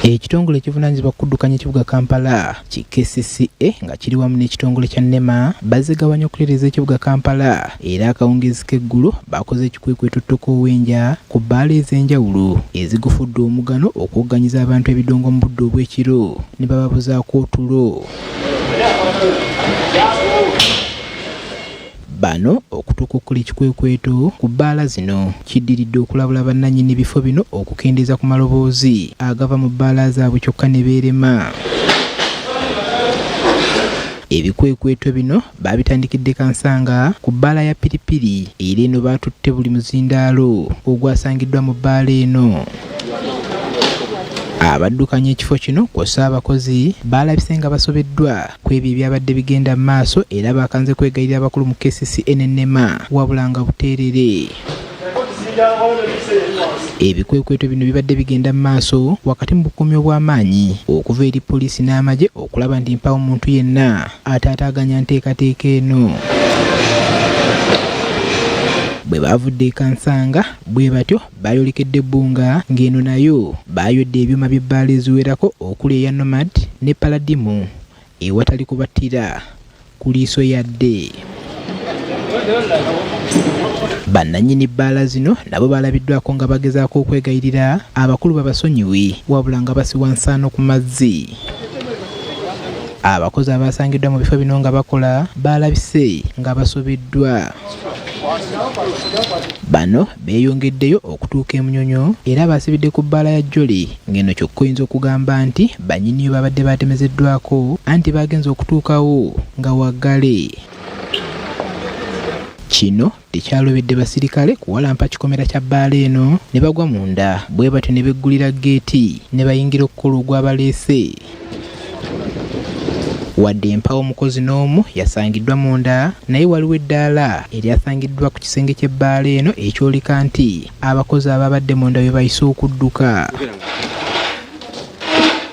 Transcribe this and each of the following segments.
Ekitongole ekivunaanyizibwa kuddukanya ekibuga Kampala ki KCCA nga kiri wamu n'ekitongole kya NEMA bazigawanya okutereeza ekibuga Kampala era akawungeezi k'eggulu bakoze ekikwekweto ttokoowenja ku bbaala ez'enjawulo ezigufudde omugano okuwagganyiza abantu ebidongo mu budde obw'ekiro ne bababuzaako otulo. Bano okutuuka okukola ekikwekweto ku bbaala zino kiddiridde okulabula bannannyini bifo bino okukendeeza ku maloboozi agava mu bbaala zaabwe kyokka ne beerema. Ebikwekweto bino baabitandikidde Kansanga ku bbaala ya Piripiri era eno baatutte buli muzindaalo ogwasangiddwa mu bbaala eno. Abaddukanya ekifo kino kw'ossa abakozi baalabise nga basobeddwa ku ebyo ebyabadde bigenda mu maaso era bakanze kwegayirira abakulu mu KCCA ne NEMA wabula nga buteerere. Ebikwekweto bino bibadde bigenda mu maaso wakati mu bukuumi obw'amaanyi okuva eri poliisi n'amagye okulaba nti mpawo omuntu yenna ataataaganya nteekateeka eno. Bwe baavudde e Kansanga bwe batyo baayolekedde ebbunga ng'eno nayo baayodde ebyuma by'ebbaala eziwerako okuli eya Nomad ne Paladimu ewatali kubattira ku liiso yadde. Bannannyini bbaala zino nabo baalabiddwako nga bagezaako okwegayirira abakulu babasonyiwe wabula nga basiwa nsaano ku mazzi. Abakozi abaasangiddwa mu bifo bino nga bakola baalabise nga basobeddwa. Bano beeyongeddeyo okutuuka e Munyonyo era baasibidde ku bbaala ya Joli ng'eno kyokka oyinza okugamba nti bannyiniyo babadde baatemezeddwako anti baagenze okutuukawo nga waggale. Kino tekyalobedde basirikale kuwalampa kikomera kya bbaala eno ne bagwa munda bwe batyo ne beggulira geeti ne bayingira okukola ogw'abaleese. Wadde empawo omukozi n'omu yasangiddwa munda naye waliwo eddaala eryasangiddwa ku kisenge ky'ebbaala eno ekyoleka nti abakozi ababadde munda bye bayise okudduka.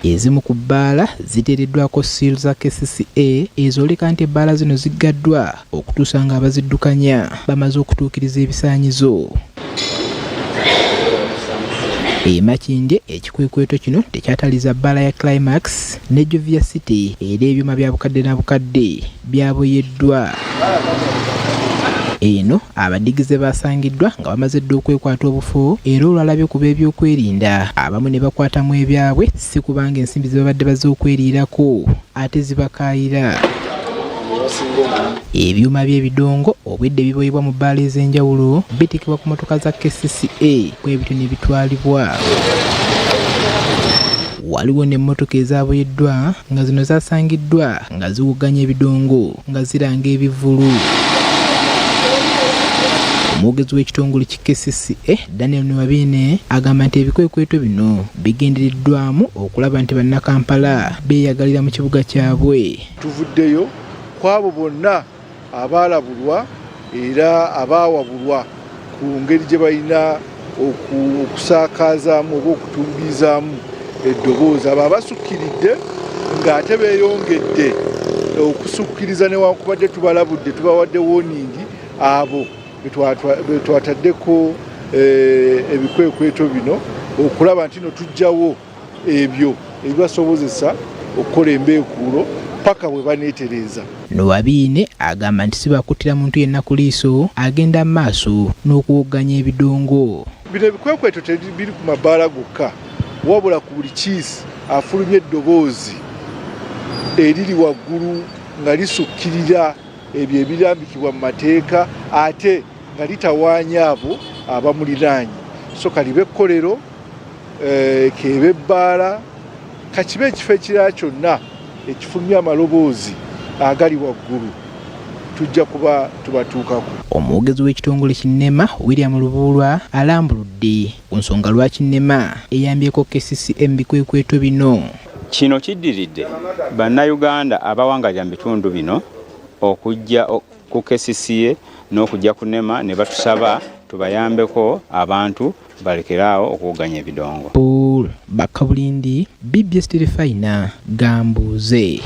Ezimu ku bbaala ziteereddwako siiru za KCCA ezoleka nti ebbaala zino ziggaddwa okutuusa nga abaziddukanya bamaze okutuukiriza ebisaanyizo. Makindye ekikwekweto kino tekyataliza bbaala ya Climax ne Jovia City era ebyuma bya bukadde na bukadde byaboyeddwa. Eno abadigize baasangiddwa nga bamaze dda okwekwata obufu era olwalabye ku b'ebyokwerinda abamu ne bakwatamu ebyabwe si kubanga ensimbi ze babadde bazze okweriirako ate zibakaayira. Ebyuma by'ebidongo obwedde biboyebwa mu bbaala ez'enjawulo bitikibwa ku motoka za KCCA bwe bityo ne bitwalibwa. Waliwo n'emmotoka ezaaboyeddwa nga zino zaasangiddwa nga ziwugganya ebidongo nga ziranga ebivvulu. Omwogezi w'ekitongole ki KCCA Daniel Nwabine agamba nti ebikwekweto bino bigendereddwamu okulaba nti bannakampala beeyagalira mu kibuga kyabwe. Tuvuddeyo kwabo bonna abaalabulwa era abaawabulwa ku ngeri gye balina okusaakaazaamu oba okutumbiizaamu eddoboozi. Abo abasukkiridde ng'ate beeyongedde okusukkiriza newankubadde tubalabudde tubawadde wooningi abo be twataddeko ebikwekweto bino okulaba nti no tuggyawo ebyo ebibasobozesa okukola embeekuulo paka bwe baneetereza. Nwabine agamba nti si bakuttira muntu yenna ku liiso agenda mu maaso n'okuwogganya ebidongo. Bino ebikwekweto tebiri ku mabbaala gokka wabula ku buli kiisi afulumya eddoboozi eriri waggulu nga lisukkirira ebyo ebirambikibwa mu mateeka ate nga litawaanya abo abamuliraanye. So kalibe ekkolero keebe ebbaala kakibe ekifo ekirala kyonna ekifulumya amaloboozi agali waggulu tujja kuba tubatuukako. Omwogezi w'ekitongole ki NEMA William Lubuulwa alambuludde ku nsonga lwaki NEMA eyambyeko KCCA mu bikwekweto bino. Kino kiddiridde bannayuganda abawangalira mu bitundu bino okujja ku KCCA n'okujja ku NEMA ne batusaba tubayambeko abantu balekeraawo okuwugganya ebidongo. Paul Bakabulindi, BBS Telefina, Gambuze.